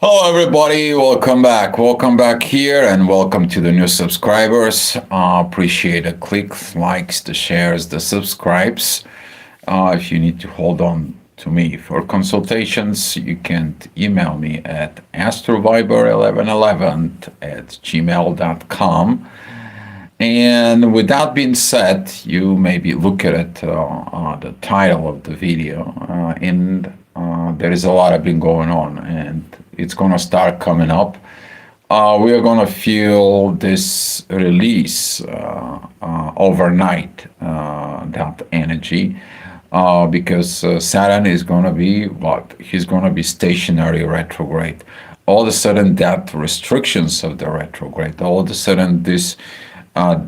Hello, everybody. Welcome back. Welcome back here, and welcome to the new subscribers. Appreciate the clicks, likes, the shares, the subscribes. If you need to hold on to me for consultations, you can email me at astroviber1111 at gmail.com. And with that being said, you maybe look at it, the title of the video, and there is a lot of been going on, and it's gonna start coming up. We are gonna feel this release overnight, that energy, because Saturn is gonna be what? He's gonna be stationary retrograde. All of a sudden, that restrictions of the retrograde, all of a sudden, this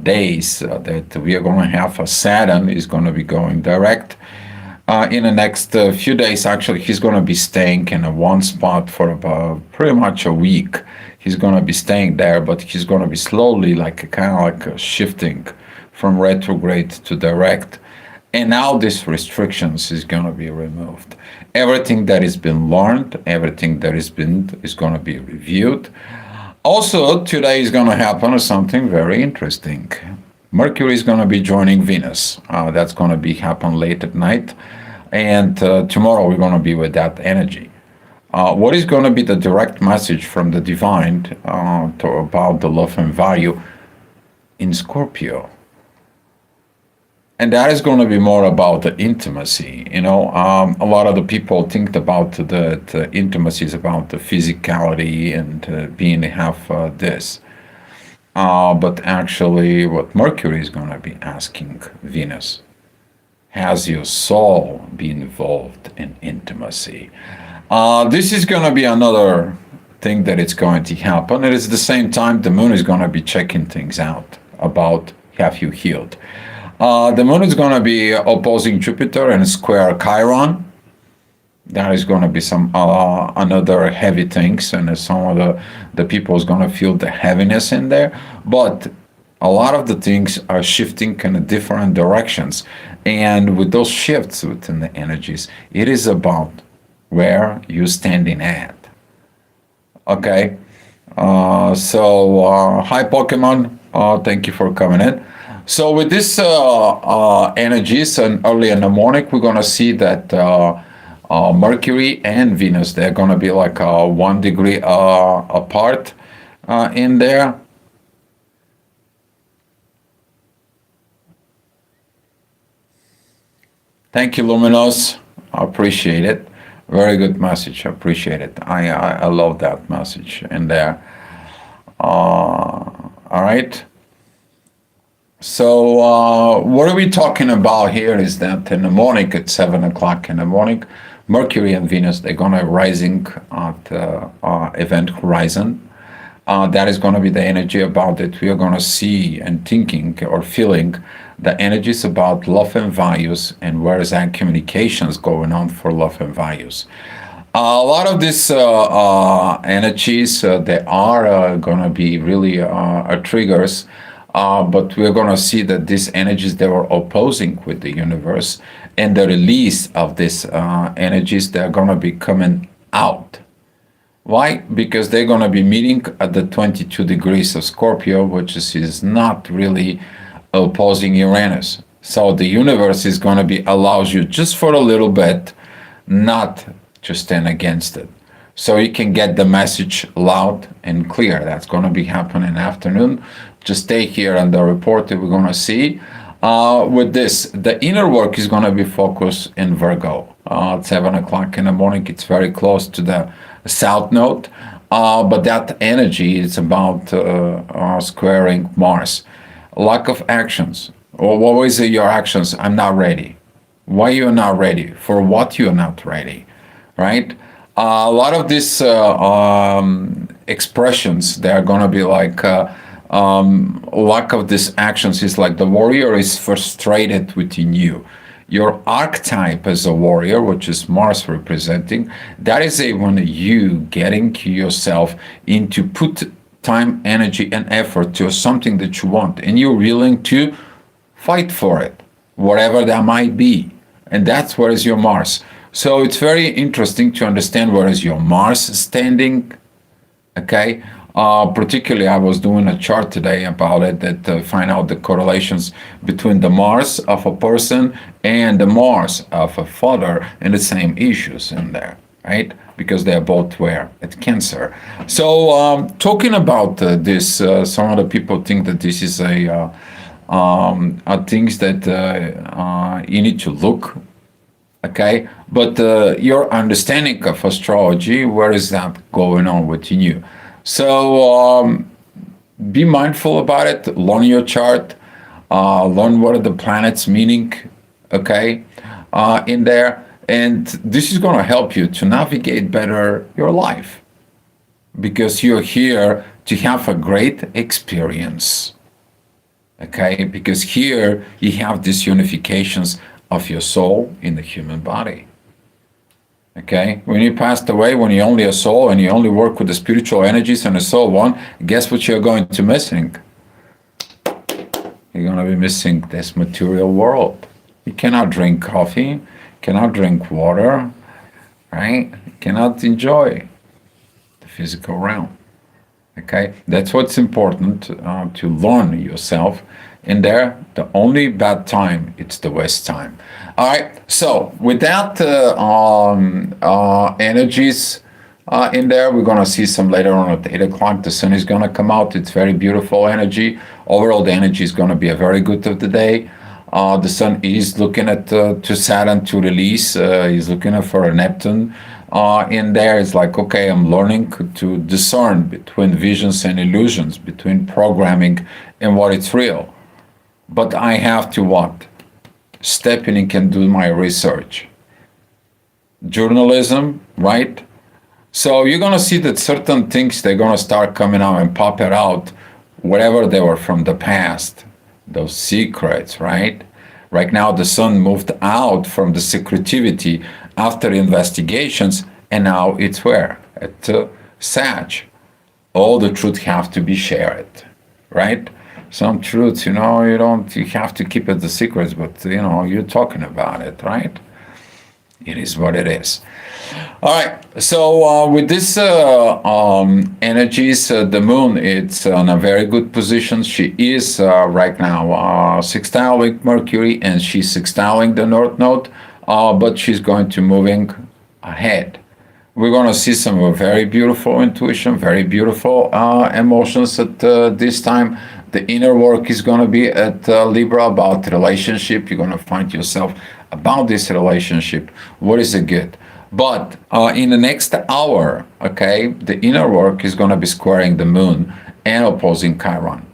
days that we are going to have a Saturn is going to be going direct. In the next few days, actually, he's going to be staying in a one spot for about pretty much a week. He's going to be staying there, but he's going to be slowly, like kind of like shifting from retrograde to direct. And now this restrictions is going to be removed. Everything that has been learned, everything that has been is going to be reviewed. Also, today is going to happen something very interesting. Mercury is going to be joining Venus. That's going to be happen late at night, and tomorrow we're going to be with that energy. What is going to be the direct message from the divine about the love and value in Scorpio? And that is going to be more about the intimacy. A lot of the people think about the intimacy is about the physicality and being have this. But actually, what Mercury is going to be asking Venus, has your soul been involved in intimacy? This is going to be another thing that it's going to happen. And at the same time, the moon is going to be checking things out about have you healed. The moon is going to be opposing Jupiter and square Chiron. That is going to be some another heavy things, and some of the people is going to feel the heaviness in there. But a lot of the things are shifting in different directions, and with those shifts within the energies, it is about where you're standing at. Okay, so hi Pokemon, thank you for coming in. So with this energies, and early in the morning, we're gonna see that Mercury and Venus, they're gonna be like 1 degree apart in there. Thank you, Luminous. I appreciate it. Very good message. I appreciate it. I love that message in there. All right. So what are we talking about here is that in the morning at 7 o'clock in the morning, Mercury and Venus, they're going to rising at event horizon. That is going to be the energy about it. We are going to see and thinking or feeling the energies about love and values, and where is that communications going on for love and values. A lot of these energies, they are going to be really triggers. But we're going to see that these energies, they were opposing with the universe, and the release of these energies, they're going to be coming out. Why? Because they're going to be meeting at the 22 degrees of Scorpio, which is not really opposing Uranus. So the universe is going to be allows you just for a little bit not to stand against it. So you can get the message loud and clear. That's going to be happening in the afternoon. Just stay here on the report that we're going to see. With this, the inner work is going to be focused in Virgo. At 7 o'clock in the morning, it's very close to the south node. But that energy is about squaring Mars. Lack of actions. Or what is your actions? I'm not ready. Why you're not ready? For what you're not ready, right? A lot of these expressions, they are going to be like lack of these actions is like the warrior is frustrated within you. Your archetype as a warrior, which is Mars representing, that is when you getting yourself into put time, energy, and effort to something that you want, and you're willing to fight for it, whatever that might be. And that's where is your Mars. So it's very interesting to understand where is your Mars standing Okay. Particularly, I was doing a chart today about it that find out the correlations between the Mars of a person and the Mars of a father and the same issues in there, right? Because they are both where at Cancer. So, talking about this, some of the people think that this is are things that you need to look, okay, but your understanding of astrology, where is that going on within you? So be mindful about it, learn your chart, learn what are the planets meaning, okay, in there, and this is going to help you to navigate better your life because you're here to have a great experience, okay, because here you have these unifications of your soul in the human body. Okay, when you passed away, when you're only a soul and you only work with the spiritual energies and so on, guess what you're going to missing? You're going to be missing this material world. You cannot drink coffee, cannot drink water, right? You cannot enjoy the physical realm. Okay, that's what's important to learn yourself. In there, the only bad time it's the West time. All right. So with that energies in there, we're gonna see some later on at 8 o'clock. The sun is gonna come out. It's very beautiful energy. Overall, the energy is gonna be a very good of the day. The sun is looking at to Saturn to release. He's looking for a Neptune in there. It's like, okay, I'm learning to discern between visions and illusions, between programming and what it's real. But I have to what? Step in and do my research. Journalism, right? So you're gonna see that certain things they're gonna start coming out and pop it out, whatever they were from the past, those secrets, right? Right now the sun moved out from the secretivity after investigations, and now it's where? At Sag. All the truth have to be shared, right? Some truths, you have to keep it the secrets, but you're talking about it, right? It is what it is. All right. So with this energies, the moon, it's in a very good position. She is right now sextiling Mercury, and she's sextiling the North Node, but she's going to moving ahead. We're going to see some very beautiful intuition, very beautiful emotions at this time. The inner work is going to be at Libra about relationship. You're going to find yourself about this relationship. What is it good? But in the next hour, okay, the inner work is going to be squaring the moon and opposing Chiron.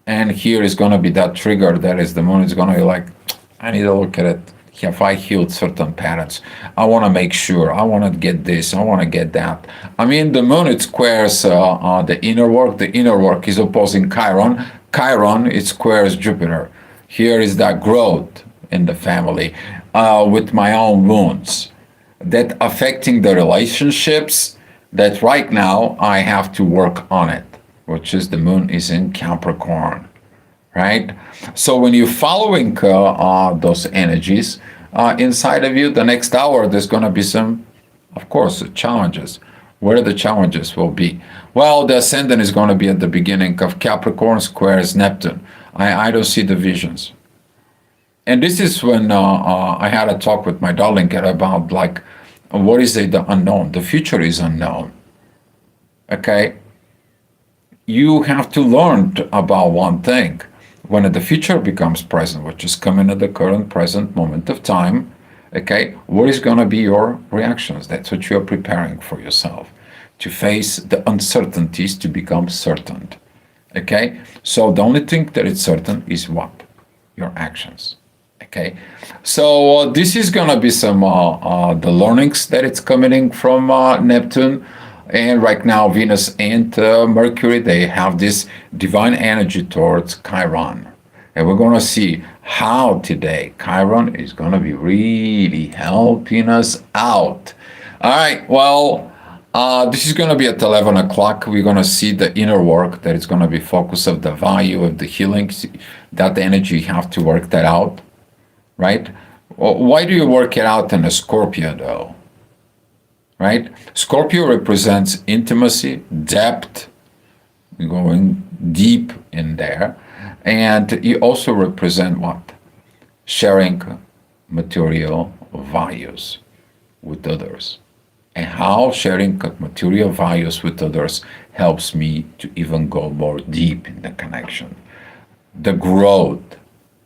And here is going to be that trigger. That is, the moon is going to be like, I need to look at it. Have I healed certain patterns? I want to make sure. I want to get this. I want to get that. I mean, the moon, it squares the inner work. The inner work is opposing Chiron. Chiron, it squares Jupiter. Here is that growth in the family with my own wounds that affecting the relationships that right now I have to work on it, which is the moon is in Capricorn. Right? So when you're following those energies inside of you, the next hour, there's going to be some, of course, challenges. Where the challenges will be? Well, the ascendant is going to be at the beginning of Capricorn squares Neptune. I don't see the visions. And this is when I had a talk with my darling about like, what is the unknown? The future is unknown. Okay? You have to learn about one thing. When the future becomes present, which is coming at the current present moment of time, okay, what is going to be your reactions? That's what you're preparing for yourself, to face the uncertainties to become certain. Okay, so the only thing that is certain is what? Your actions. Okay, so this is going to be some the learnings that it's coming in from Neptune. And right now, Venus and Mercury, they have this divine energy towards Chiron. And we're going to see how today Chiron is going to be really helping us out. All right, well, this is going to be at 11 o'clock. We're going to see the inner work that is going to be focus of the value of the healing. That energy, you have to work that out, right? Well, why do you work it out in a Scorpio, though? right? Scorpio represents intimacy, depth, going deep in there. And you also represent what? Sharing material values with others. And how sharing material values with others helps me to even go more deep in the connection. The growth.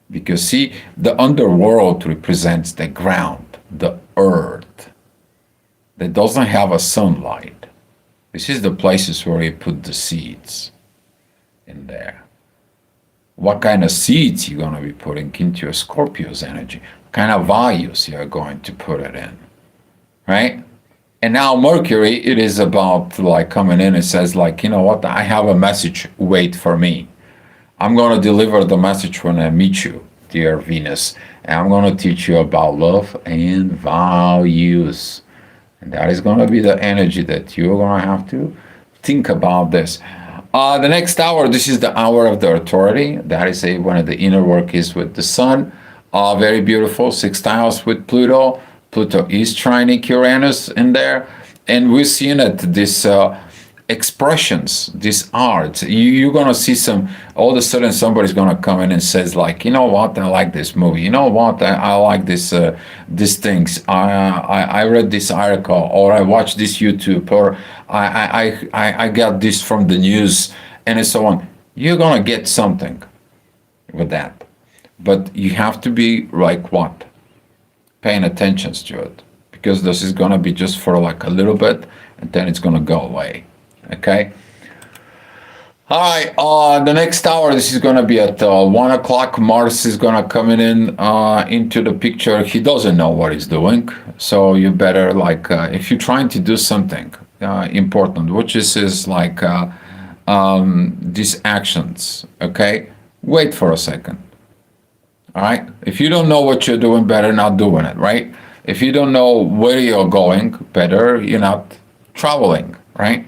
Because see, the underworld represents the ground, the earth that doesn't have a sunlight. This is the places where you put the seeds in there. What kind of seeds you're going to be putting into your Scorpio's energy? What kind of values you're going to put it in, right? And now Mercury, it is about like coming in and says like, you know what, I have a message, wait for me. I'm going to deliver the message when I meet you, dear Venus. And I'm going to teach you about love and values. And that is going to be the energy that you're going to have to think about this. The next hour, this is the hour of the authority. That is one of the inner work is with the sun. Very beautiful, sextiles with Pluto. Pluto is trining Uranus in there. And we're seeing that this expressions, this art, you're going to see some, all of a sudden somebody's going to come in and says like, you know what, I like this movie. You know what, I like these things. I read this article, or I watched this YouTube, or I got this from the news, and so on. You're going to get something with that. But you have to be like what? Paying attention to it. Because this is going to be just for like a little bit, and then it's going to go away. Okay. All right. The next hour, this is going to be at 1 o'clock. Mars is going to come in into the picture. He doesn't know what he's doing, so you better like if you're trying to do something important, which is like these actions. Okay. Wait for a second. All right. If you don't know what you're doing, better not doing it. Right. If you don't know where you're going, better you're not traveling. Right.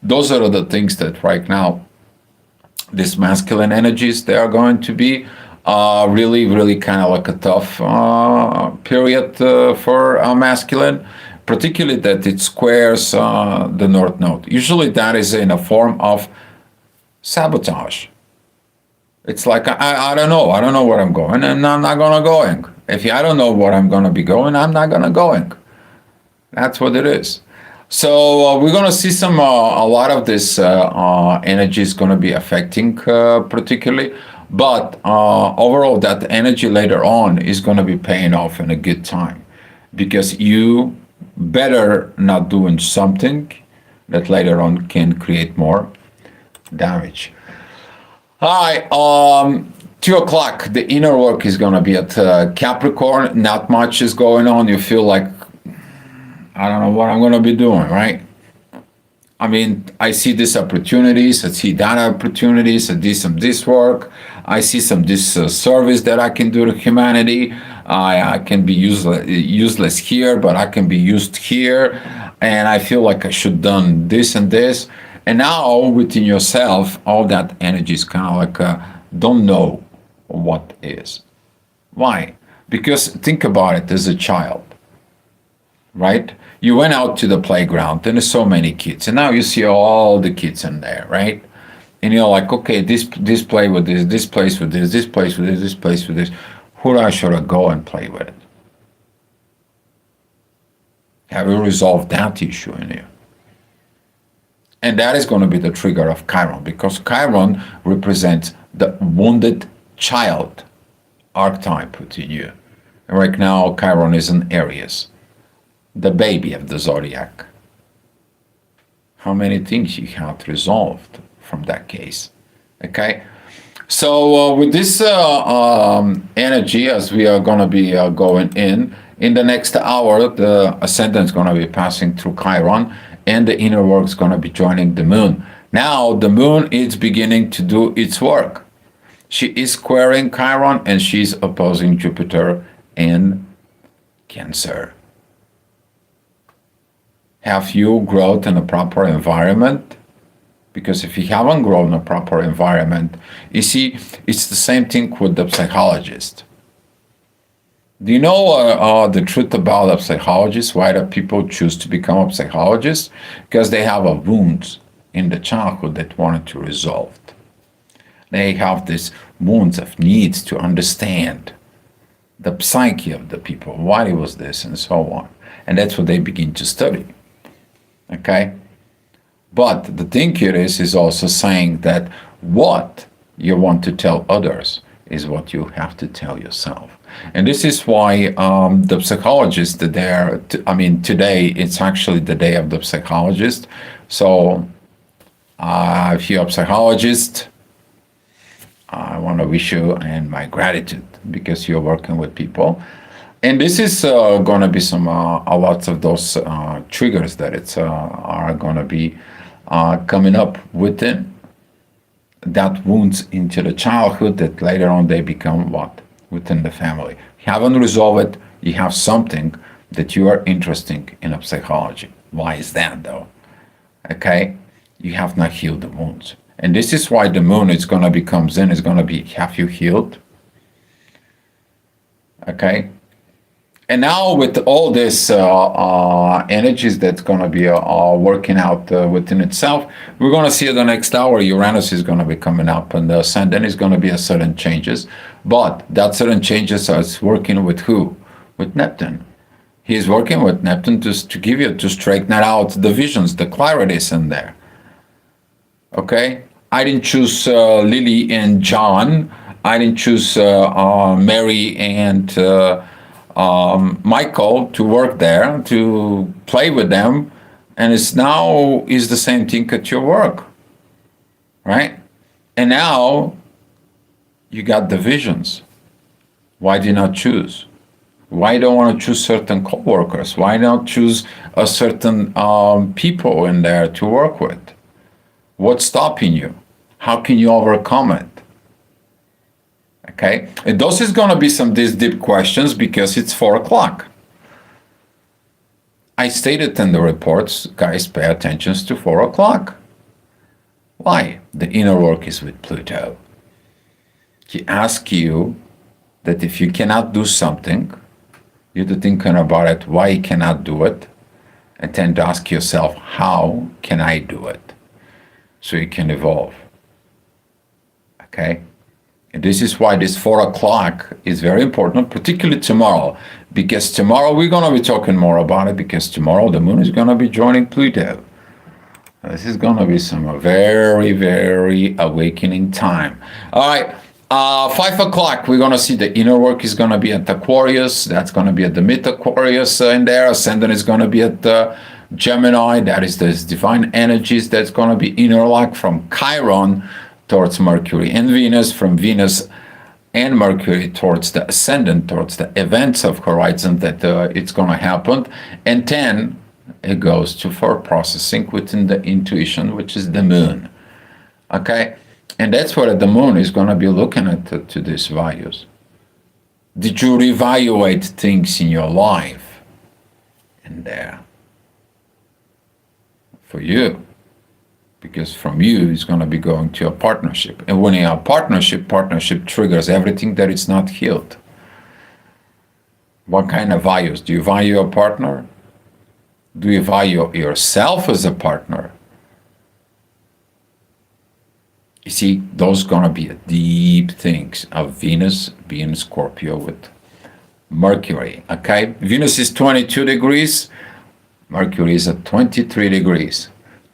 Those are the things that right now, these masculine energies, they are going to be really, really kind of like a tough period for masculine, particularly that it squares the North Node. Usually that is in a form of sabotage. It's like, I don't know. I don't know where I'm going, and I'm not going to going. If I don't know where I'm going to be going, I'm not going to going. That's what it is. So we're going to see some a lot of this energy is going to be affecting particularly, but overall that energy later on is going to be paying off in a good time, because you better not doing something that later on can create more damage. Hi, 2 o'clock, the inner work is going to be at Capricorn. Not much is going on. You feel like, I don't know what I'm going to be doing, right? I mean, I see these opportunities, I see that opportunities, I do some this work, I see some this service that I can do to humanity. I can be useless here, but I can be used here. And I feel like I should done this and this. And now within yourself, all that energy is kind of like don't know what is. Why? Because think about it as a child, right? You went out to the playground and there's so many kids, and now you see all the kids in there, right? And you're like, okay, this play with this plays with this plays with this plays with this. Who should I go and play with it? Have you resolved that issue in you? And that is going to be the trigger of Chiron, because Chiron represents the wounded child archetype within you. And right now, Chiron is in Aries, the baby of the zodiac. How many things you have resolved from that case? Okay, so with this energy, as we are going to be going in the next hour, the ascendant is going to be passing through Chiron, and the inner work is going to be joining the moon. Now the moon is beginning to do its work. She is squaring Chiron, and she's opposing Jupiter in Cancer. Have you grown in a proper environment? Because if you haven't grown in a proper environment, you see, it's the same thing with the psychologist. Do you know the truth about a psychologist? Why do people choose to become a psychologist? Because they have a wound in the childhood that wanted to resolve. They have these wounds of needs to understand the psyche of the people, why it was this, and so on. And that's what they begin to study. Okay? But the thing here is also saying that what you want to tell others is what you have to tell yourself. And this is why the psychologists, today it's actually the day of the psychologist. So if you're a psychologist, I want to wish you and my gratitude because you're working with people. And this is going to be some a lots of those triggers that it's are going to be coming up within that wounds into the childhood that later on they become what within the family. You haven't resolved it. You have something that you are interested in psychology. Why is that though? Okay, you have not healed the wounds, and this is why the moon is going to become Zen is going to be have you healed? Okay, and now with all this energies that's going to be working out within itself, we're going to see the next hour Uranus is going to be coming up, and the ascendant is going to be a sudden changes. But that sudden changes is working with who? With Neptune. He's working with Neptune to give you to straighten out the visions, the clarities in there. Okay, I didn't choose Lily and John. I didn't choose Mary and Michael to work there, to play with them, and it's now is the same thing at your work, right? And now you got divisions. Why do you not choose? Why don't want to choose certain co-workers? Why not choose a certain people in there to work with? What's stopping you? How can you overcome it? Okay, and those is going to be some these deep questions because it's 4 o'clock. I stated in the reports, guys, pay attention to 4 o'clock. Why? The inner work is with Pluto. He asks you that if you cannot do something, you're thinking about it, why you cannot do it, and then to ask yourself, how can I do it? So you can evolve. Okay? And this is why this 4 o'clock is very important, particularly tomorrow, because tomorrow we're going to be talking more about it, because tomorrow the moon is going to be joining Pluto. This is going to be some very, very awakening time. All right, 5 o'clock, we're going to see the inner work is going to be at Aquarius. That's going to be at the mid Aquarius in there. Ascendant is going to be at Gemini. That is this divine energies that's going to be inner lock from Chiron towards Mercury and Venus, from Venus and Mercury towards the ascendant, towards the events of horizon that it's going to happen. And then it goes to for processing within the intuition, which is the moon. Okay? And that's what the moon is going to be looking at to these values. Did you reevaluate things in your life? And there. For you. Because from you, it's going to be going to a partnership. And when you have partnership triggers everything that is not healed. What kind of values? Do you value a partner? Do you value yourself as a partner? You see, those going to be deep things of Venus being Scorpio with Mercury. Okay? Venus is 22 degrees. Mercury is at 23 degrees.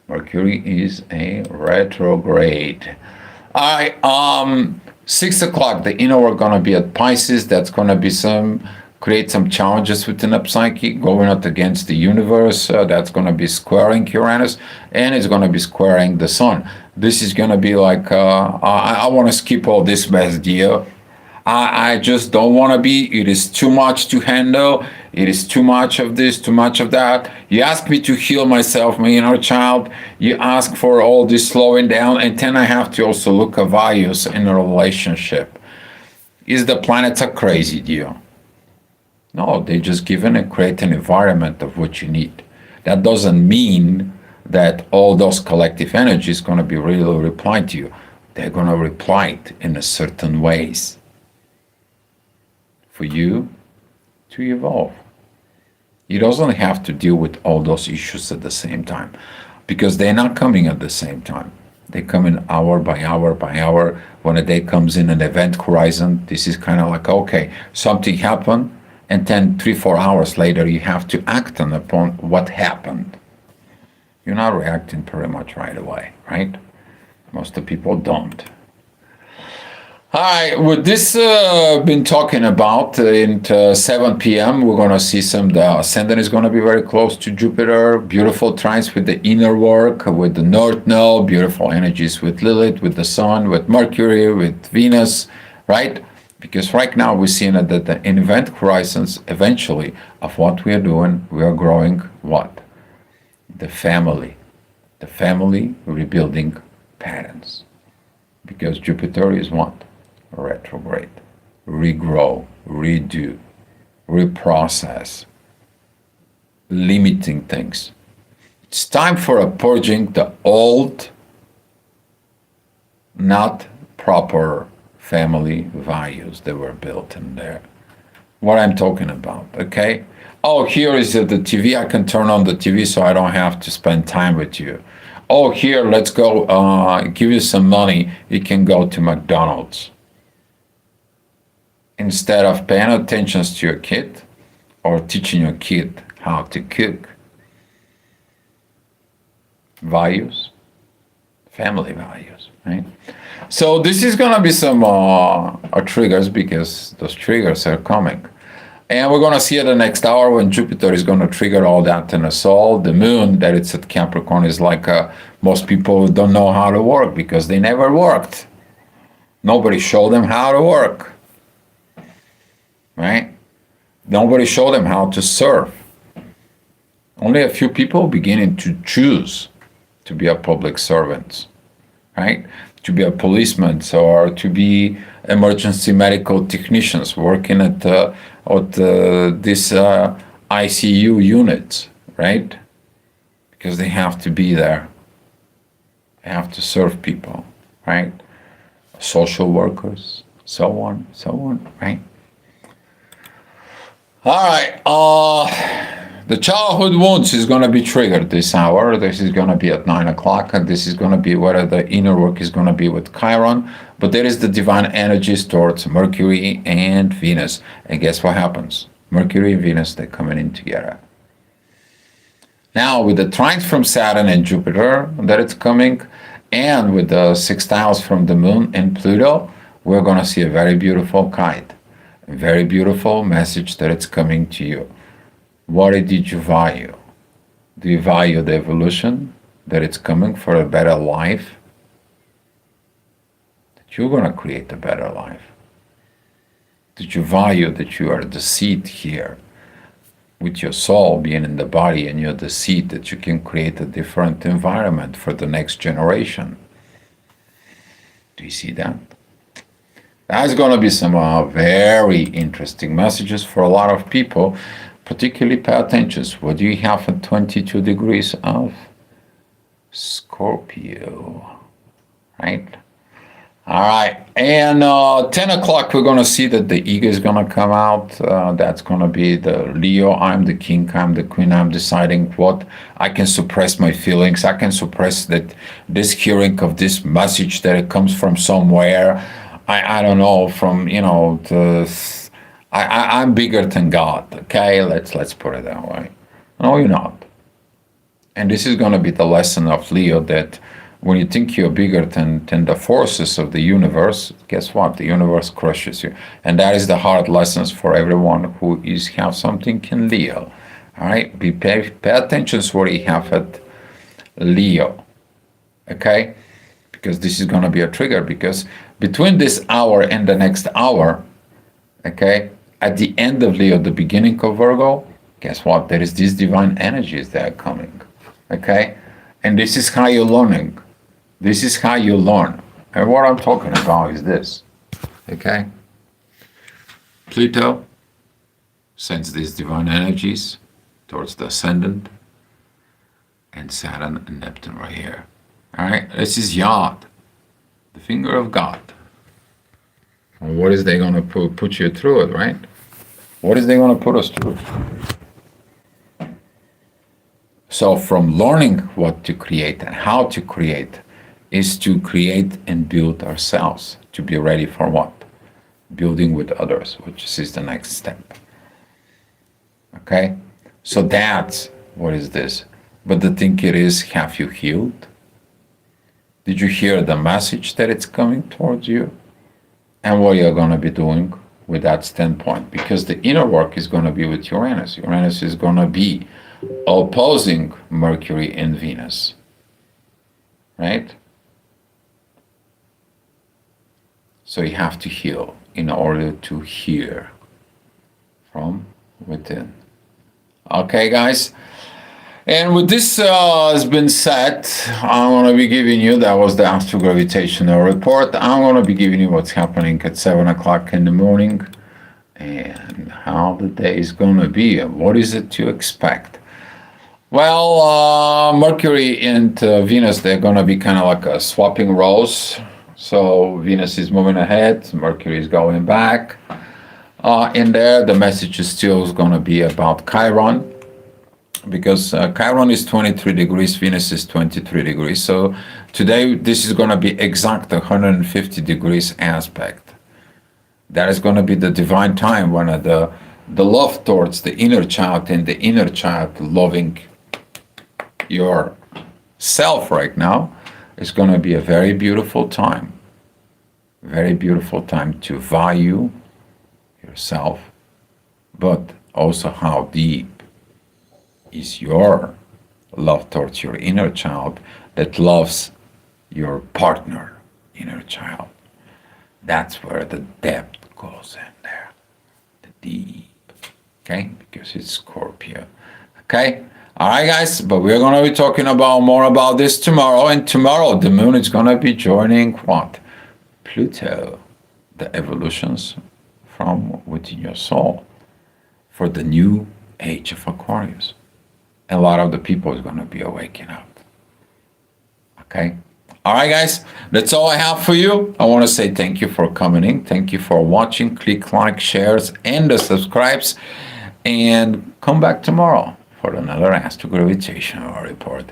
Mercury is a retrograde. All right, 6 o'clock, the inner work going to be at Pisces. That's going to be create some challenges within the psyche, going out against the universe. That's going to be squaring Uranus, and it's going to be squaring the sun. This is going to be like, I want to skip all this mess, dear. I just don't want to be. It is too much to handle. It is too much of this, too much of that. You ask me to heal myself, my inner child. You ask for all this slowing down, and then I have to also look at values in a relationship. Is the planets a crazy deal? No, they just given and create an environment of what you need. That doesn't mean that all those collective energies going to be really replied to you. They're going to reply it in a certain ways. For you to evolve. He doesn't have to deal with all those issues at the same time because they're not coming at the same time. They come in hour by hour by hour. When a day comes in an event horizon, this is kind of like, okay, something happened, and then 3, 4 hours later, you have to act on upon what happened. You're not reacting pretty much right away, right? Most of the people don't. All right, with this been talking about in 7 p.m., we're going to see the ascendant is going to be very close to Jupiter, beautiful trines with the inner work, with the North Node, beautiful energies with Lilith, with the Sun, with Mercury, with Venus, right? Because right now we're seeing that in event horizons, eventually, of what we are doing, we are growing what? The family rebuilding patterns. Because Jupiter is what? Retrograde, regrow, redo, reprocess, limiting things. It's time for a purging the old, not proper family values that were built in there. What I'm talking about, okay? Oh, here is the TV. I can turn on the TV so I don't have to spend time with you. Oh, here, let's go give you some money. You can go to McDonald's. Instead of paying attention to your kid or teaching your kid how to cook. Values, family values, right? So this is going to be some triggers because those triggers are coming. And we're going to see it the next hour when Jupiter is going to trigger all that in the soul. The moon that it's at Capricorn is like most people don't know how to work because they never worked. Nobody showed them how to work. Right? Nobody showed them how to serve. Only a few people beginning to choose to be a public servant, right? To be a policeman or to be emergency medical technicians working at this ICU units, right? Because they have to be there. They have to serve people, right? Social workers, so on, right? All right, the childhood wounds is going to be triggered this hour. This is going to be at 9 o'clock, and this is going to be where the inner work is going to be with Chiron. But there is the divine energies towards Mercury and Venus. And guess what happens? Mercury and Venus, they're coming in together. Now, with the trines from Saturn and Jupiter that it's coming, and with the sextiles from the Moon and Pluto, we're going to see a very beautiful kite. A very beautiful message that it's coming to you. What did you value? Do you value the evolution that it's coming for a better life? That you're going to create a better life? Did you value that you are the seed here? With your soul being in the body and you're the seed that you can create a different environment for the next generation. Do you see that? That's going to be some very interesting messages for a lot of people. Particularly pay attention. What do you have at 22 degrees of Scorpio? Right? All right. And 10 o'clock, we're going to see that the ego is going to come out. That's going to be the Leo. I'm the king. I'm the queen. I'm deciding what. I can suppress my feelings. I can suppress that this hearing of this message that it comes from somewhere. I don't know, from, I'm bigger than God, okay? Let's put it that way. No, you're not. And this is going to be the lesson of Leo, that when you think you're bigger than the forces of the universe, guess what? The universe crushes you. And that is the hard lessons for everyone who have something in Leo. All right? Pay attention to what you have at Leo, okay? Because this is going to be a trigger, because between this hour and the next hour, okay, at the end of Leo, the beginning of Virgo, guess what? There is these divine energies that are coming, okay? And this is how you're learning. This is how you learn. And what I'm talking about is this, okay? Pluto sends these divine energies towards the ascendant, and Saturn and Neptune right here. All right, this is Yod, the finger of God. And what is they going to put you through it, right? What is they going to put us through? So from learning what to create and how to create is to create and build ourselves to be ready for what? Building with others, which is the next step. Okay? So that's what is this. But the thing it is, have you healed? Did you hear the message that it's coming towards you? And what you're going to be doing with that standpoint? Because the inner work is going to be with Uranus. Uranus is going to be opposing Mercury and Venus. Right? So you have to heal in order to hear from within. Okay, guys? And with this has been said, I'm going to be giving you, that was the astrogravitational report. I'm going to be giving you what's happening at 7 o'clock in the morning and how the day is going to be and what is it to expect. Well, Mercury and Venus, they're going to be kind of like a swapping roles. So Venus is moving ahead, Mercury is going back. In there, the message is still going to be about Chiron, because Chiron is 23 degrees, Venus is 23 degrees. So today, this is going to be exact 150 degrees aspect. That is going to be the divine time when the love towards the inner child and the inner child loving yourself right now is going to be a very beautiful time. Very beautiful time to value yourself, but also how deep is your love towards your inner child that loves your partner, inner child. That's where the depth goes in there, the deep, okay? Because it's Scorpio, okay? All right, guys, but we're going to be talking about more about this tomorrow, and tomorrow the moon is going to be joining what? Pluto, the evolutions from within your soul for the new age of Aquarius. A lot of the people is going to be waking up. Okay? All right, guys, that's all I have for you. I want to say thank you for coming in. Thank you for watching. Click like, shares, and the subscribes. And come back tomorrow for another astrogravitational report.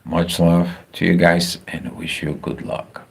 Much love to you guys, and wish you good luck.